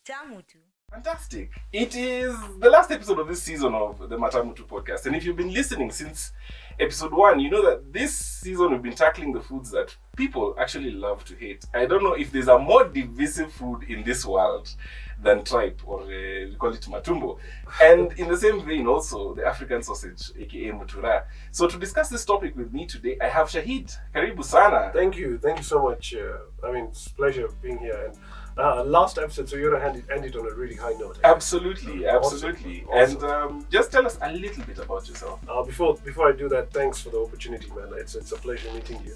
Matamu too. Fantastic. It is the last episode of this season of the Matamu podcast. And if you've been listening since episode 1, you know that this season we've been tackling the foods that people actually love to hate. I don't know if there's a more divisive food in this world than tripe, or we call it matumbo. And in the same vein also, the African sausage, aka mutura. So to discuss this topic with me today, I have Shaheed. Karibu sana. Thank you so much. It's a pleasure being here. And last episode, so you're gonna end it on a really high note. Absolutely. Awesome. And just tell us a little bit about yourself. Before I do that, thanks for the opportunity, man. It's a pleasure meeting you,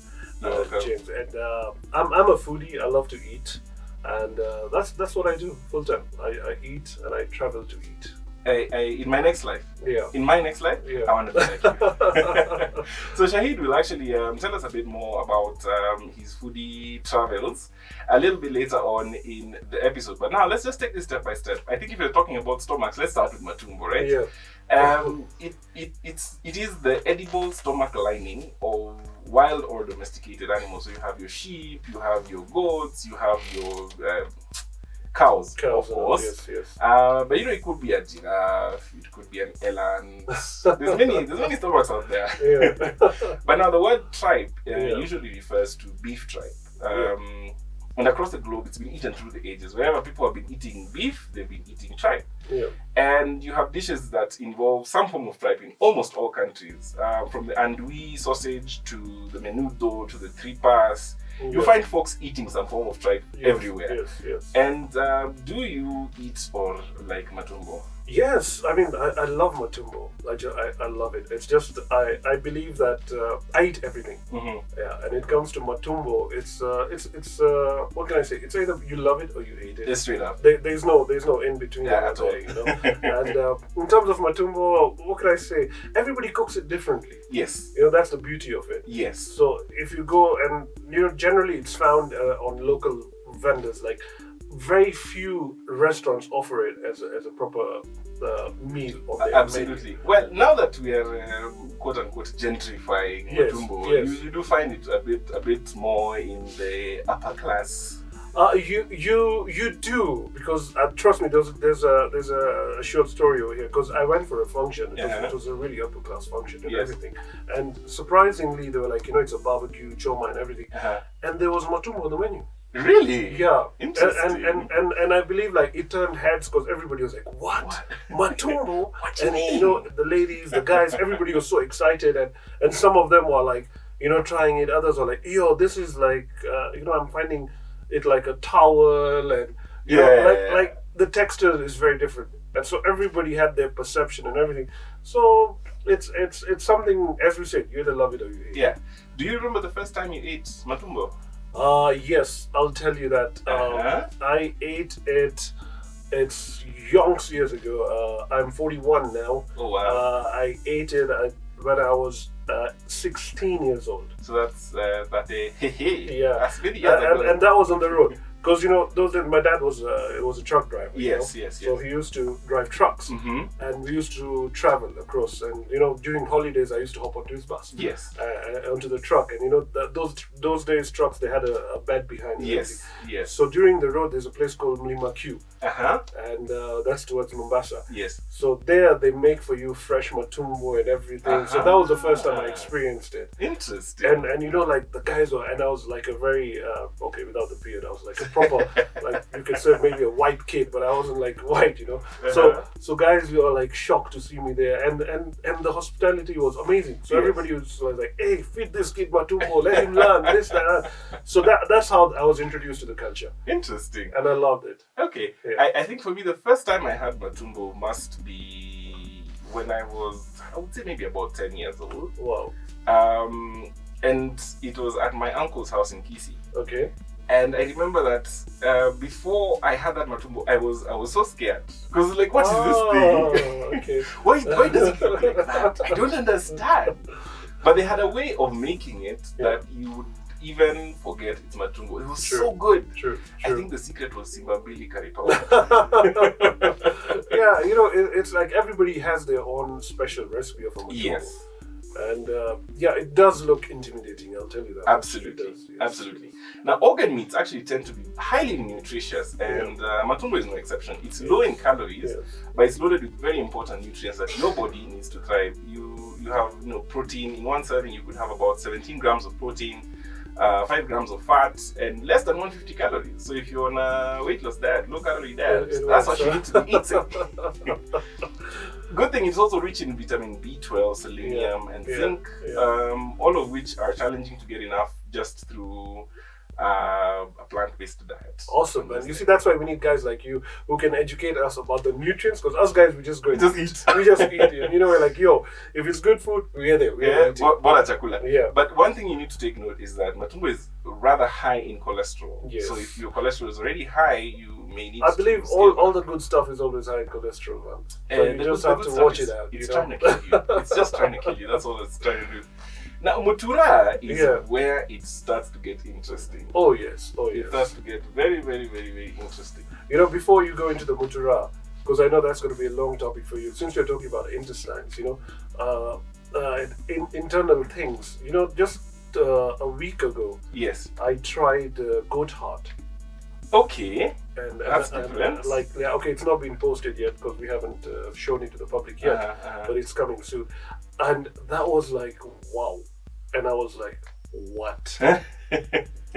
James. And I'm a foodie. I love to eat, and that's what I do full time. I eat and I travel to eat. In my next life. Yeah. In my next life, yeah. I want to be like you. So Shaheed will actually tell us a bit more about his foodie travels a little bit later on in the episode. But now let's just take this step by step. I think if you're talking about stomachs, let's start with matumbo, right? Yeah. It is the edible stomach lining of wild or domesticated animals. So you have your sheep, you have your goats, you have your cows, of course. Yes. But it could be a giraffe, it could be an eland. There's many stomachs out there. Yeah. But now the word tripe usually refers to beef tripe. And across the globe, it's been eaten through the ages. Wherever people have been eating beef, they've been eating tripe. Yeah. And you have dishes that involve some form of tripe in almost all countries. From the andouille sausage to the menudo to the tripas. You find folks eating some form of tripe everywhere. Yes. And do you eat or like matumbo? Yes, I mean I love matumbo. I love it. It's just I believe that I eat everything. Mm-hmm. Yeah, and it comes to matumbo. It's what can I say? It's either you love it or you hate it. It's straight up. There's no in between. At all. You know. And in terms of matumbo, what can I say? Everybody cooks it differently. Yes. You know, that's the beauty of it. Yes. So if you go and generally it's found on local vendors. Like very few restaurants offer it as a proper meal on their Absolutely. menu. Well, now that we are quote unquote gentrifying matumbo, you do find it a bit more in the upper class. You do, because trust me, there's a short story over here, because I went for a function. It was a really upper class function and everything, and surprisingly they were like, it's a barbecue, choma and everything, and there was matumbo on the menu. Really? Yeah. Interesting. And I believe like it turned heads because everybody was like, what? Matumbo? What do you and mean? The ladies, the guys, everybody was so excited, and some of them were like, trying it. Others were like, this is like, I'm finding it like a towel, and like the texture is very different, and so everybody had their perception and everything. So it's something, as we said, you either love it or you hate it. Yeah. Do you remember the first time you ate matumbo? Yes, I'll tell you that. I ate it. It's yonks years ago. I'm 41 now. Oh wow! I ate it when I was 16 years old. So that's Yeah. That's really and that was on the road. Because those days my dad was a truck driver. Yes. So he used to drive trucks, and we used to travel across. And during holidays I used to hop onto his bus. Yes. Onto the truck, and those days trucks, they had a bed behind. Yes. So during the road there's a place called Reumac, and that's towards Mombasa. Yes. So there they make for you fresh matumbo and everything. So that was the first time I experienced it. Interesting. And like the guys were, and I was like a very without the beard, I was like a proper, like you could say maybe a white kid, but I wasn't like white, So guys were like shocked to see me there, and the hospitality was amazing. So everybody was like, hey, feed this kid matumbo, let him learn this, that. So that's how I was introduced to the culture. Interesting. And I loved it. Okay. Yeah. I think for me the first time I had matumbo must be when I would say maybe about 10 years old. Wow. And it was at my uncle's house in Kisii. Okay. And I remember that before I had that matumbo, I was so scared, because like, what is this thing? Okay. why does it look like that? I don't understand. But they had a way of making it that you would even forget it's matumbo. It was so good. True. I think the secret was Simbambili curry powder. Yeah, it's like everybody has their own special recipe of a matumbo. Yes. And yeah, it does look intimidating, I'll tell you that. Absolutely, It does, yes. absolutely. Now, organ meats actually tend to be highly nutritious, and matumbo is no exception. It's low in calories, but it's loaded with very important nutrients that your body needs to thrive. You have protein in one serving. You could have about 17 grams of protein, 5 grams of fat, and less than 150 calories. So if you're on a weight loss diet, low calorie diet, that's what you need to be eating. Good thing it's also rich in vitamin B12, selenium, and zinc, all of which are challenging to get enough just through a plant-based diet. Awesome, man. You see, that's why we need guys like you who can educate us about the nutrients, because us guys, we just go and eat. We just eat it. And we're like, yo, if it's good food, we're there. We're bora chakula. Yeah. But one thing you need to take note is that matumbo is rather high in cholesterol. Yes. So if your cholesterol is already high, you may need I to believe all the good stuff is always high in cholesterol, man. So you just have to watch it out. It's trying to kill you. It's just trying to kill you. That's all it's trying to do. Now, mutura is where it starts to get interesting. Oh yes. It starts to get very, very, very, very interesting. Before you go into the mutura, because I know that's going to be a long topic for you, since you're talking about intestines, internal things. Just a week ago, I tried goat heart. Okay. And that's different. It's not been posted yet because we haven't shown it to the public yet, but it's coming soon. And that was like, wow. And I was like, what?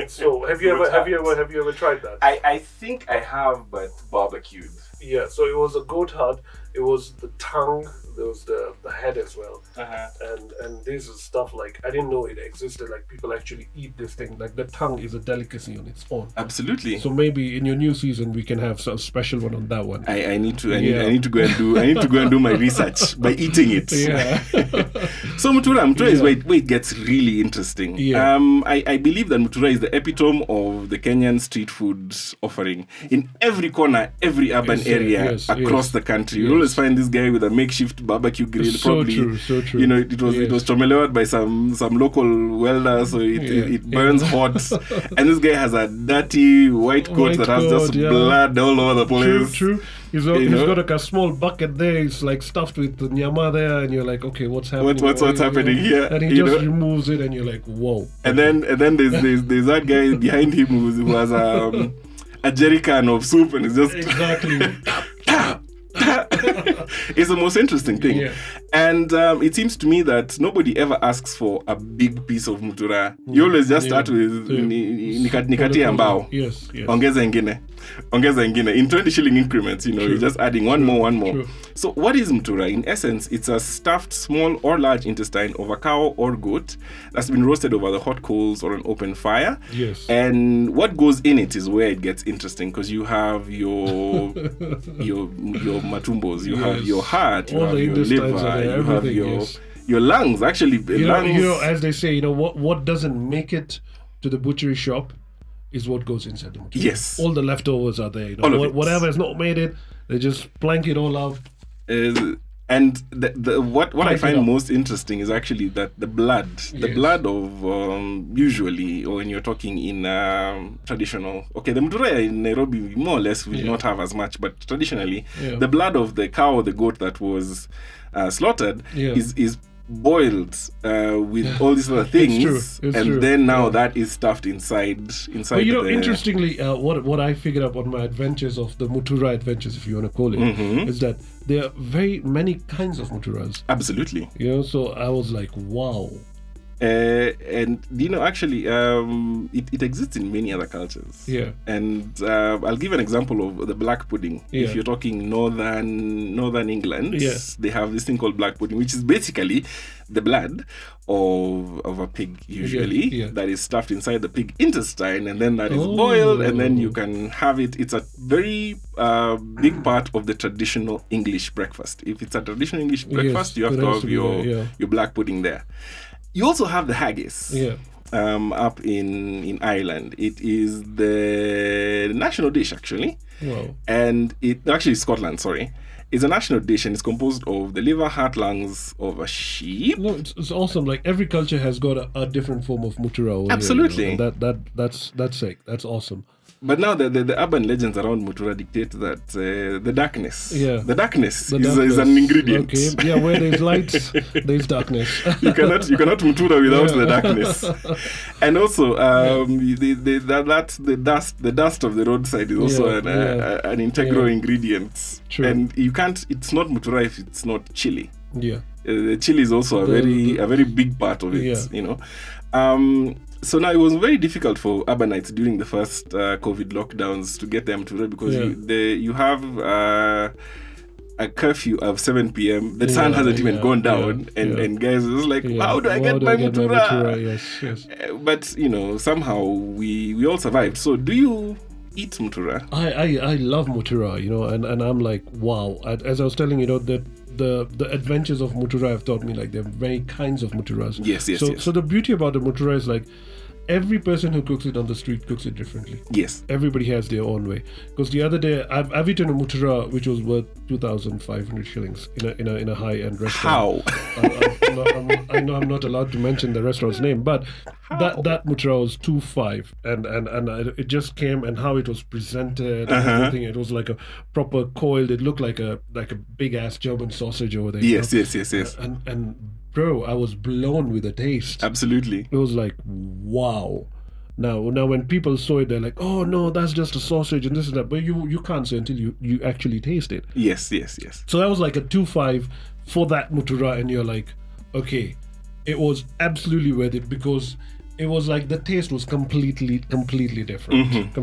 So have you ever tried that? I think I have, but barbecued. Yeah, so it was a goat heart. It was the tongue. There was the head as well. And this is stuff like I didn't know it existed. Like people actually eat this thing. Like the tongue is a delicacy on its own. Absolutely. So maybe in your new season we can have a special one on that one. I need to go and do my research by eating it. Yeah. So mutura is where it gets really interesting. Yeah. I believe that mutura is the epitome of the Kenyan street food offering. In every corner, every urban area across the country, you always find this guy with a makeshift barbecue grill. So true. It was chomelewaed by some local welder, so it burns hot. And this guy has a dirty white coat that has just blood all over the place. True. He's got like a small bucket there. It's like stuffed with the nyama there, and you're like, okay, what's happening? What's happening here? And he just removes it, and you're like, whoa. And then there's that guy behind him who has a jerry can of soup, and it's just exactly. It's the most interesting thing. Yeah. And it seems to me that nobody ever asks for a big piece of mutura. You always just start with nikati ambao. Yes. Ongeza ingine. In 20 shilling increments, you're just adding one more. True. So what is mutura? In essence, it's a stuffed small or large intestine of a cow or goat that's been roasted over the hot coals or an open fire. Yes. And what goes in it is where it gets interesting, because you have your matumbos, you have your heart, you have your liver, you have your lungs. Actually, lungs. As they say, what doesn't make it to the butchery shop is what goes inside the mutura. Yes. All the leftovers are there. Whatever has not made it, they just plank it all out. And what I find most interesting is actually that the blood of usually, or when you're talking in traditional, the mutura in Nairobi more or less will not have as much, but traditionally the blood of the cow or the goat that was slaughtered is boiled with all these other things, it's true. Then now that is stuffed inside. But interestingly, what I figured out on my adventures of the mutura adventures, if you want to call it, is that there are very many kinds of muturas. Absolutely. So I was like, wow. And actually, it exists in many other cultures. Yeah. And I'll give an example of the black pudding. Yeah. If you're talking northern England, they have this thing called black pudding, which is basically the blood of a pig, usually, that is stuffed inside the pig intestine, and then that is boiled, and then you can have it. It's a very big part of the traditional English breakfast. If it's a traditional English breakfast, you have to have your black pudding there. You also have the haggis up in Ireland. It is the national dish, actually. Wow. And it actually Scotland, sorry. It's a national dish, and it's composed of the liver, heart, lungs of a sheep. No, it's awesome. Like every culture has got a different form of mutura. Absolutely. That's sick. That's awesome. But now the urban legends around mutura dictate that the darkness is an ingredient. Okay, yeah, where there's lights, there's darkness. you cannot mutura without the darkness. And also, the dust of the roadside is also an integral ingredient. True. And it's not mutura if it's not chili. Yeah. The chili is also a very big part of it, you know. So now it was very difficult for urbanites during the first COVID lockdowns to get them to because you have a curfew of 7 p.m. The sun hasn't even gone down, and guys was like, how do I get my mutura? Yes. But you know, somehow we all survived. So do you eat mutura? I love mutura, you know, and I'm like, wow. As I was telling you know that the adventures of mutura have taught me like there are many kinds of muturas. Yes. So the beauty about the mutura is like every person who cooks it on the street cooks it differently. Yes. Everybody has their own way. Because the other day I've eaten a mutura which was worth 2,500 shillings in a high-end restaurant. How? I know I'm not allowed to mention the restaurant's name, but that mutura was 2.5, and it just came, and how it was presented and everything. It was like a proper coiled. It looked like a big ass German sausage over there. Yes. And bro, I was blown with the taste. Absolutely. It was like, wow. Now when people saw it, they're like, oh no, that's just a sausage and this and that. But you can't say until you actually taste it. Yes. So that was like a 2.5 for that mutura, and you're like, okay, it was absolutely worth it because it was like the taste was completely different.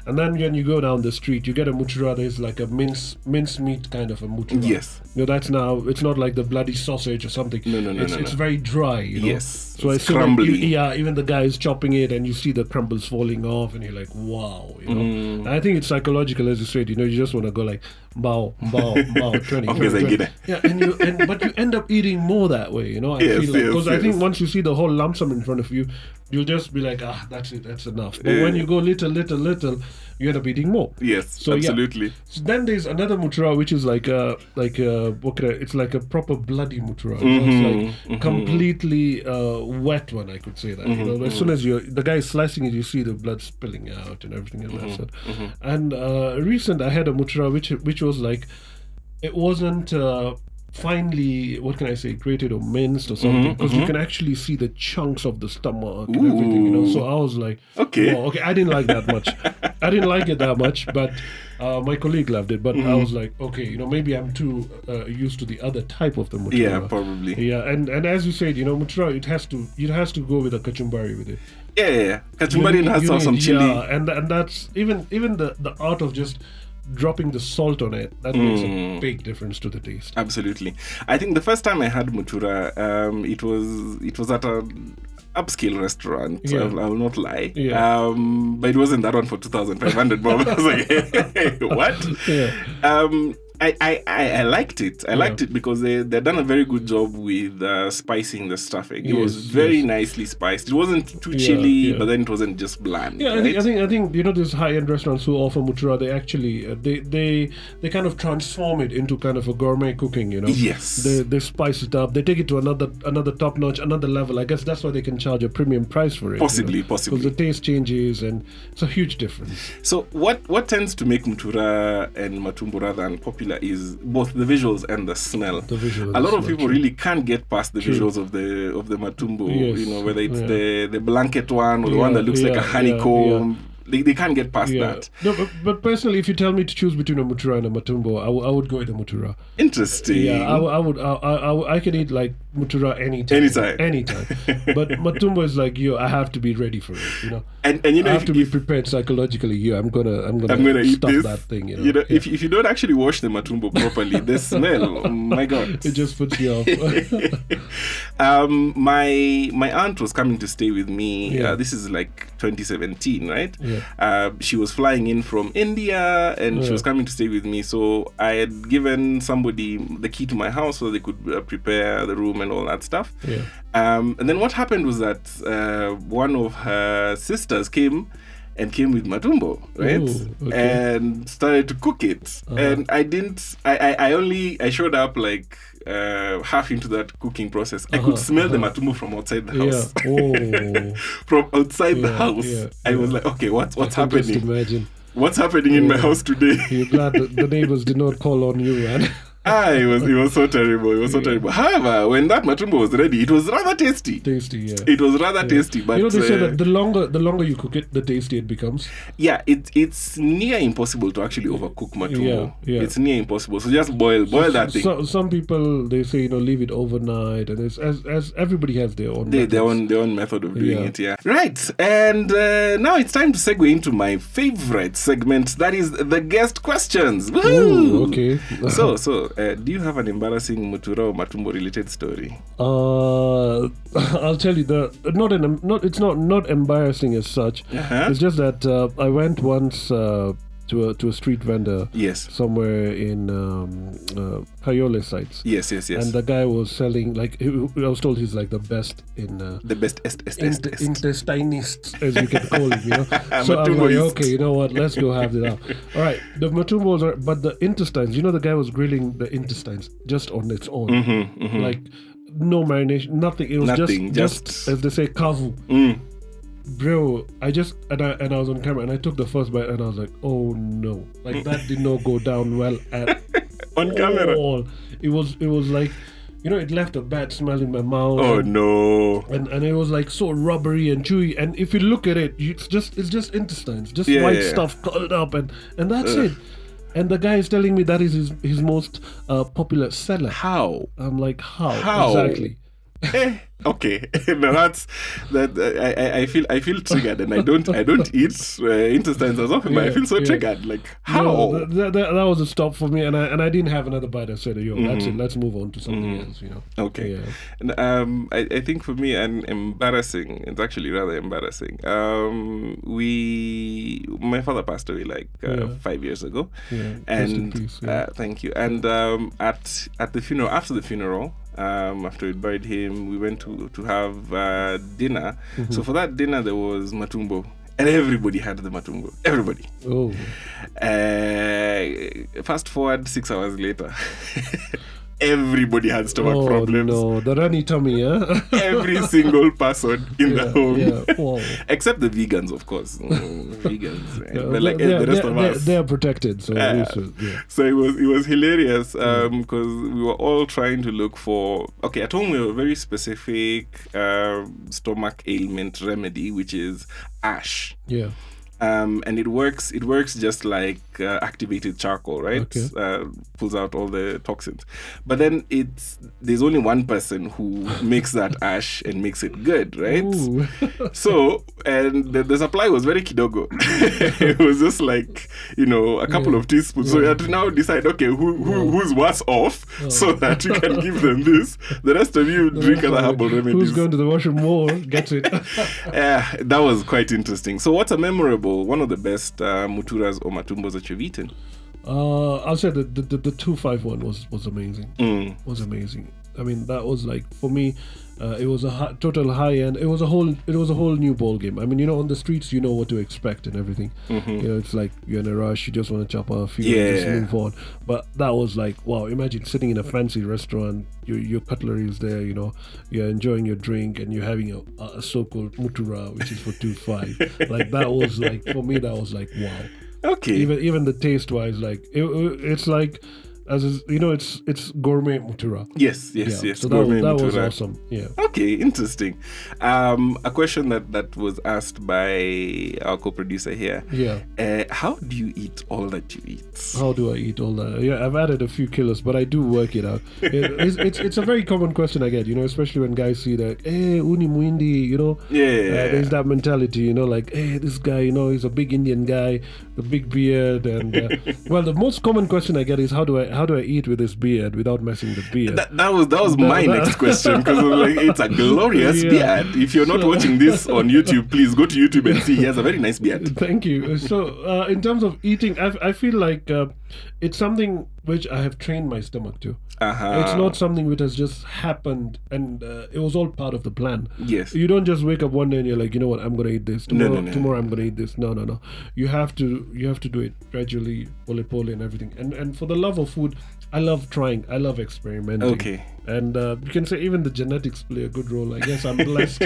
And then when you go down the street, you get a mutura. There's like a mince meat kind of a mutura. Yes. You know, that's now, it's not like the bloody sausage or something. No. It's very dry, you know. Yes. So it's crumbly. Even the guy is chopping it and you see the crumbles falling off and you're like, wow, you know. And I think it's psychological, as you said, you know, you just want to go like, bow, 20. Yeah, but you end up eating more that way, you know. I feel like, because I think once you see the whole lump sum in front of you, you'll just be like, that's it, that's enough. But when you go little, you end up eating more. Yes, so, absolutely. Yeah. So then there's another mutura which is it's like a proper bloody mutura. It's like completely wet one, I could say that. You know, as soon as the guy is slicing it, you see the blood spilling out and everything like that. And recent I had a mutura which was like, it wasn't finely, what can I say, grated or minced or something, because you can actually see the chunks of the stomach and everything, you know. So I was like, okay, I didn't like that much. I didn't like it that much, but my colleague loved it. But I was like, okay, you know, maybe I'm too used to the other type of the mutura. Yeah, probably. Yeah, and as you said, you know, mutura, it has to go with a kachumbari with it. Yeah. Kachumbari has some chili. Yeah, and that's even the art of just dropping the salt on it, that makes a big difference to the taste. Absolutely. I think the first time I had mutura, it was at an upscale restaurant. Yeah. I will not lie. Yeah. But it wasn't that one for 2,500 bob. I was like, hey, what? Yeah. I liked it. I liked it because they'd done a very good job with spicing the stuffing. It was very nicely spiced. It wasn't too chilly, but then it wasn't just bland. Yeah, right? I think you know, these high-end restaurants who offer mutura, they actually they kind of transform it into kind of a gourmet cooking. You know. Yes. They spice it up. They take it to another top notch, another level. I guess that's why they can charge a premium price for it. Possibly. Because the taste changes, and it's a huge difference. So what tends to make mutura and matumbo rather unpopular is both the visuals and the smell. A lot of people really can't get past the visuals of the matumbo. Yes. You know, whether it's the blanket one or the one that looks like a honeycomb. They can't get past that. No, but personally, if you tell me to choose between a mutura and a matumbo, I would go with a mutura. Interesting. Yeah, I can eat like mutura anytime. But matumbo is like, I have to be ready for it, you know. And you know, I have to be prepared psychologically. I'm gonna eat stuff this. that thing. You know, if you don't actually wash the matumbo properly, the smell, oh my God, it just puts you off. My aunt was coming to stay with me. This is like 2017, right? Yeah. She was flying in from India and she was coming to stay with me. So I had given somebody the key to my house so they could prepare the room and all that stuff. Yeah. And then what happened was that one of her sisters came and came with matumbo, right? Ooh, okay. And started to cook it. And I showed up like half into that cooking process. I could smell the matumbo from outside the house. Yeah. Oh. From outside the house. Yeah. I was like, okay, what's Just happening? imagine. What's happening in my house today? You're glad that the neighbors did not call on you, man. It was so terrible. It was so terrible. However, when that matumbo was ready, it was rather tasty. Tasty, yeah. It was rather tasty, but they say that the longer you cook it, the tastier it becomes. Yeah, it's near impossible to actually overcook matumbo. Yeah. It's near impossible. So just boil that thing. So, some people they say leave it overnight, and it's as everybody has their own Their own method of doing it. Yeah. Right, and now it's time to segue into my favorite segment. That is the guest questions. Woohoo! Ooh, okay. So. Do you have an embarrassing mutura or matumbo related story? I'll tell you it's not embarrassing as such. It's just that I went once to a street vendor. Yes. Somewhere in Kayole sites. Yes. And the guy was selling I was told he's like the best in the best intestines, as you can call him, So I'm like, okay, you know what? Let's go have it out. All right, the matumbos are, but the intestines. The guy was grilling the intestines just on its own, like no marination, nothing. It was just as they say, kavu. Bro, I was on camera and I took the first bite and I was like, oh no, like that did not go down well at on camera. It was like, it left a bad smell in my mouth. Oh no! And it was like so rubbery and chewy. And if you look at it, it's just intestines, just white stuff curled up, and that's it. And the guy is telling me that is his most popular seller. How? I'm like, how? Exactly. Okay, no, that's that. I feel triggered, and I don't eat intestines as often, but I feel so triggered. Like how? No, that was a stop for me, and I didn't have another bite. I said, "Yo, that's it. Let's move on to something else." Okay. Yeah. And I think for me, it's actually rather embarrassing. My father passed away like 5 years ago, and peace, thank you. And at the funeral, after the funeral. After we buried him, we went to have dinner. So for that dinner, there was matumbo. And everybody had the matumbo. Everybody. Oh. Fast forward 6 hours later. Everybody had stomach problems. No, the runny tummy, yeah? Every single person in the home. Yeah. Wow. Except the vegans, of course. Vegans. Right? But like the rest of us. They're protected. So, so it was hilarious because we were all trying to look for... Okay, at home we have a very specific stomach ailment remedy, which is ash. Yeah. And it works just like activated charcoal, right? Okay. Pulls out all the toxins. But then there's only one person who makes that ash and makes it good, right? So, and the supply was very kidogo. It was just like, a couple of teaspoons. So you had to now decide, okay, who's worse off so that you can give them this. The rest of you drink other herbal remedies. Who's going to the washroom more gets it. That was quite interesting. So what's a memorable, one of the best muturas or matumbos that you've eaten? I'll say the 251 was amazing. Was amazing. I mean, that was like, for me, it was a total high end. It was a whole new ball game. I mean, on the streets, you know what to expect and everything. It's like you're in a rush, you just want to chop a few and just move on. But that was like, wow, imagine sitting in a fancy restaurant, your cutlery is there, you're enjoying your drink and you're having a so-called mutura, which is for 2.5. Like that was like, for me, that was like, wow. Okay. Even the taste wise, like it's like, it's gourmet mutura. Yes. So gourmet that mutura. was awesome. Yeah. Okay, interesting. A question that was asked by our co-producer here. Yeah. How do you eat all that you eat? How do I eat all that? Yeah, I've added a few kilos, but I do work it out. It's a very common question I get, especially when guys see that, hey, uni muindi, there's that mentality, like, hey, this guy, he's a big Indian guy, the big beard, and well, the most common question I get is how do I eat with this beard without messing the beard? That was my next question, because like, it's a glorious beard. If you're not watching this on YouTube, please go to YouTube and see. He has a very nice beard. Thank you. So in terms of eating, I feel like it's something which I have trained my stomach to. It's not something which has just happened, and it was all part of the plan. Yes. You don't just wake up one day and you're like, you know what, I'm gonna eat this tomorrow. No. Tomorrow I'm gonna eat this. No. You have to do it gradually, pole and everything. And for the love of food, I love trying. I love experimenting. Okay. And you can say even the genetics play a good role. I guess I'm blessed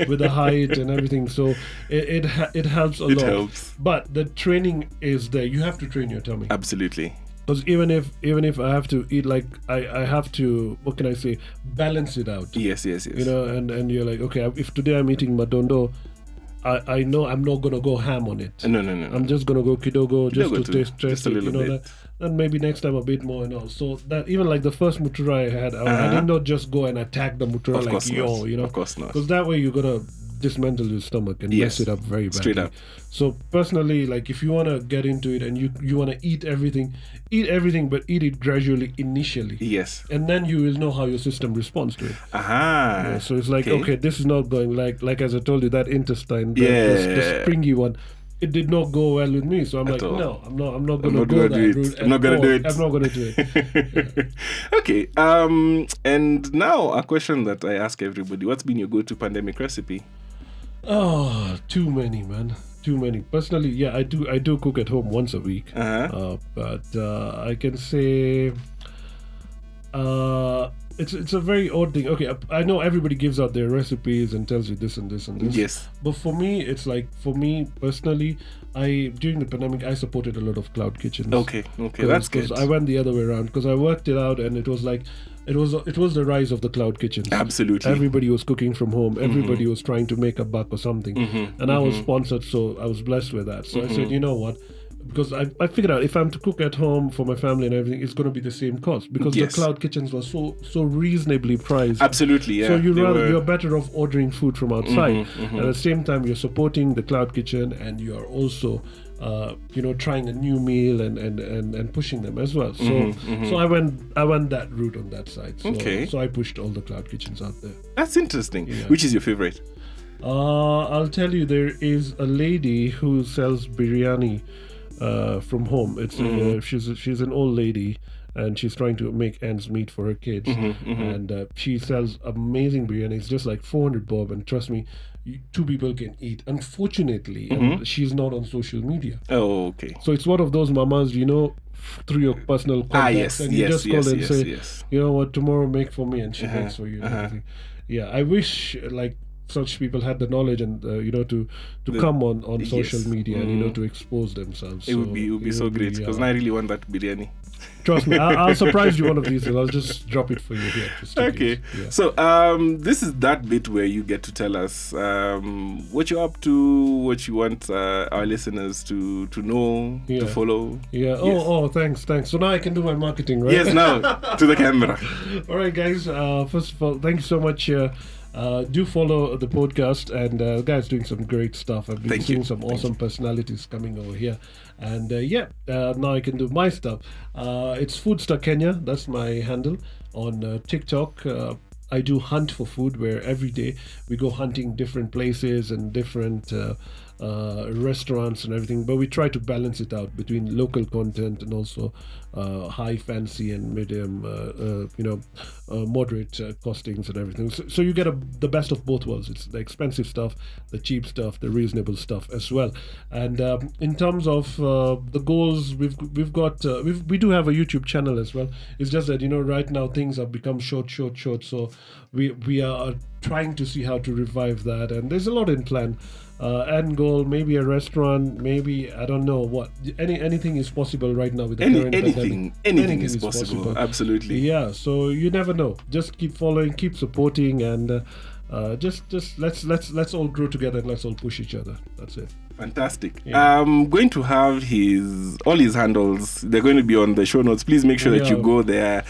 with the height and everything, so it helps a lot. It helps. But the training is there. You have to train your tummy. Absolutely. Because even if I have to eat, like I have to, what can I say, balance it out. Yes. You know, and you're like, okay, if today I'm eating madondo, I know I'm not gonna go ham on it. No. I'm just gonna go kidogo just to taste just a little bit. And maybe next time a bit more and all. So that even like the first mutura I had, I did not just go and attack the mutura like yo, you know. Of course not. Because that way you're gonna dismantle your stomach and mess it up very badly. Straight up. So personally, like if you wanna get into it and you wanna eat everything, but eat it gradually initially. Yes. And then you will know how your system responds to it. Yeah, so it's like okay, this is not going like as I told you, that intestine, the springy one. It did not go well with me, so I'm like, no, I'm not going to go that route. I'm not going to do it. I'm not going to do it. Okay. And now a question that I ask everybody: what's been your go-to pandemic recipe? Oh, too many, man. Too many. Personally, yeah, I do cook at home once a week. But I can say, it's a very odd thing. Okay, I know everybody gives out their recipes and tells you this and this and this. Yes. But for me, it's like, for me personally, during the pandemic, I supported a lot of cloud kitchens. Okay, that's good. Because I went the other way around, because I worked it out, and it was like, it was the rise of the cloud kitchens. Absolutely. Everybody was cooking from home. Everybody was trying to make a buck or something. And I was sponsored, so I was blessed with that. So I said, you know what? Because I figured out if I'm to cook at home for my family and everything, it's going to be the same cost, because the cloud kitchens were so reasonably priced. Absolutely, yeah. So you're better off ordering food from outside. And at the same time, you're supporting the cloud kitchen, and you're also trying a new meal and pushing them as well. So I went that route on that side. So I pushed all the cloud kitchens out there. That's interesting. Yeah. Which is your favorite? I'll tell you, there is a lady who sells biryani from home. It's she's an old lady, and she's trying to make ends meet for her kids. And she sells amazing biryani. It's just like 400 bob, and trust me, two people can eat. Unfortunately, she's not on social media. Oh, okay. So it's one of those mamas, through your personal contacts, and you just call and say, you know what, tomorrow make for me, and she makes for you. Yeah, I wish like such people had the knowledge and to come on social media and to expose themselves. It would be so great, because I really want that biryani. Trust me, I'll surprise you one of these, and I'll just drop it for you here. Okay. Yeah. So this is that bit where you get to tell us what you're up to, what you want our listeners to know, to follow. Yeah. Yes. Oh, thanks. So now I can do my marketing, right? Yes, now to the camera. All right, guys. First of all, thank you so much. Do follow the podcast, and the guy's doing some great stuff. I've been seeing some awesome personalities coming over here, and now I can do my stuff. It's Foodstar Kenya. That's my handle on TikTok. I do hunt for food, where every day we go hunting different places and different restaurants and everything, but we try to balance it out between local content and also high fancy and medium moderate costings and everything, so you get the best of both worlds. It's the expensive stuff, the cheap stuff, the reasonable stuff as well. And in terms of the goals, we've got we do have a YouTube channel as well. It's just that right now things have become short, so we are trying to see how to revive that, and there's a lot in plan. End goal, maybe a restaurant, maybe I don't know what. Anything is possible right now with the current pandemic. Anything is possible. Absolutely. Yeah. So you never know. Just keep following, keep supporting, and just let's all grow together, and let's all push each other. That's it. Fantastic. Yeah. I'm going to have all his handles. They're going to be on the show notes. Please make sure that you go there.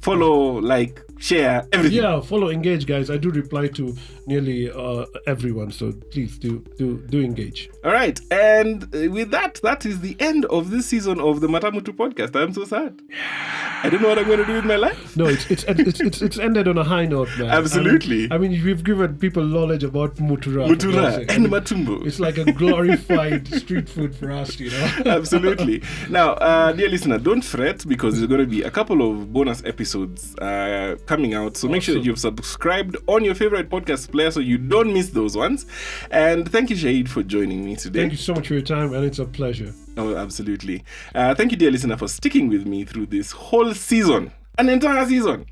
Follow, like, share, everything. Yeah, follow, engage, guys. I do reply to nearly everyone, so please do engage. All right, and with that is the end of this season of the Matamu podcast. I'm so sad. I don't know what I'm going to do with my life. No, it's ended on a high note, man. Absolutely. I mean, we've given people knowledge about mutura. Mutura and matumbo. It's like a glorified street food for us, you know. Absolutely. Now, dear listener, don't fret because there's going to be a couple of bonus episodes coming out. So make sure that you've subscribed on your favorite podcast player so you don't miss those ones. And thank you, Shaheed, for joining me today. Thank you so much for your time, and it's a pleasure. Oh, absolutely. Thank you, dear listener, for sticking with me through this whole season, an entire season.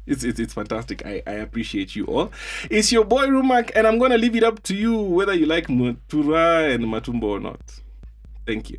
It's fantastic. I appreciate you all. It's your boy Reumac, and I'm going to leave it up to you whether you like mutura and matumbo or not. Thank you.